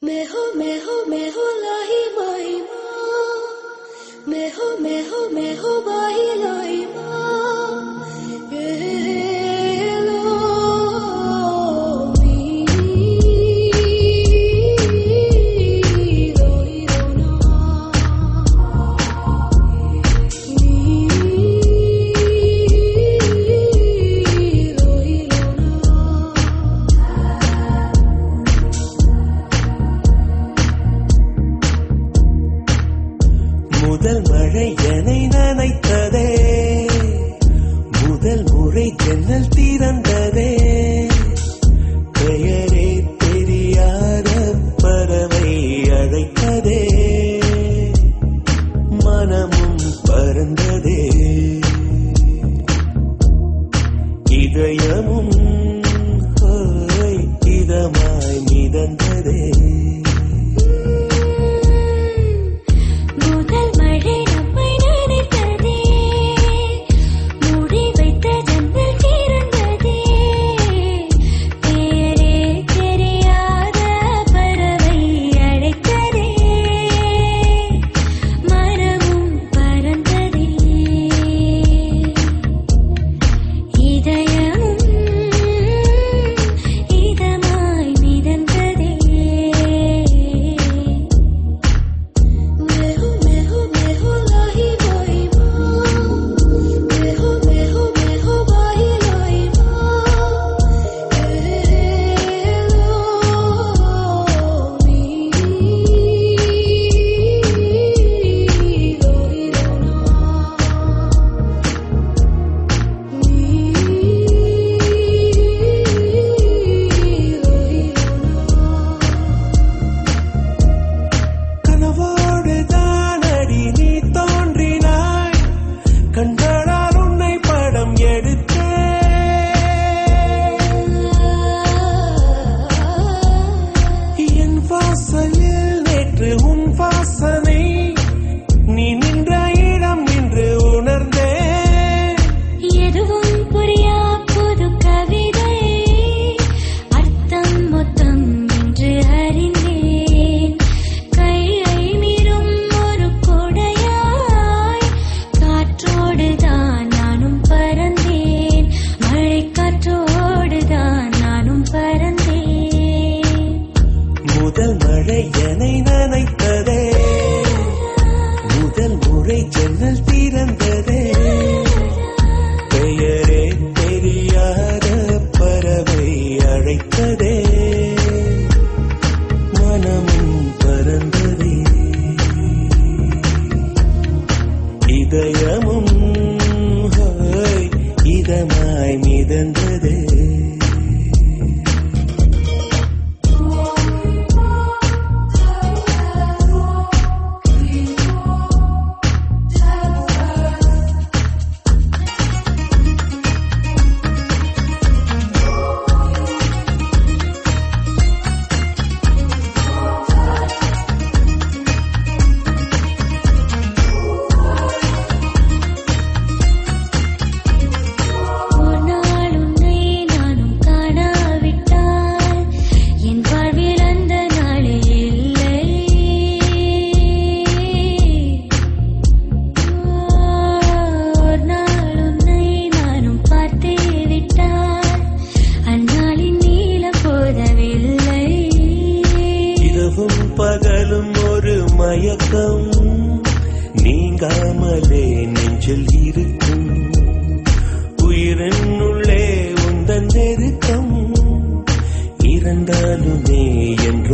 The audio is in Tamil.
मैं हो लाही माही माँ मैं हो बाही लाई माँ ये लो मी लोई रोना लोई முதல் மழை என்னை நனைத்ததே, முதல் முறை ஜன்னல் திறந்ததே, பெயரே தெரியாத பறவை அழைத்ததே, மனமும் பறந்ததே, இதயமும் இதமாய் மிதந்ததே. முதல் மழை என்னை நனைத்ததே, முதல் முறை ஜன்னல் திறந்ததே, பெயரே தெரியாத பறவை அழைத்ததே, மனமும் பறந்ததே, இதயமும் இதமாய் மிதந்ததே. பகலும் ஒரு மயக்கம் நீங்காமலே நெஞ்சில் இருக்கும், உயிரின் உள்ளே உந்தன் நெருக்கம் இருந்தாலுமே என்று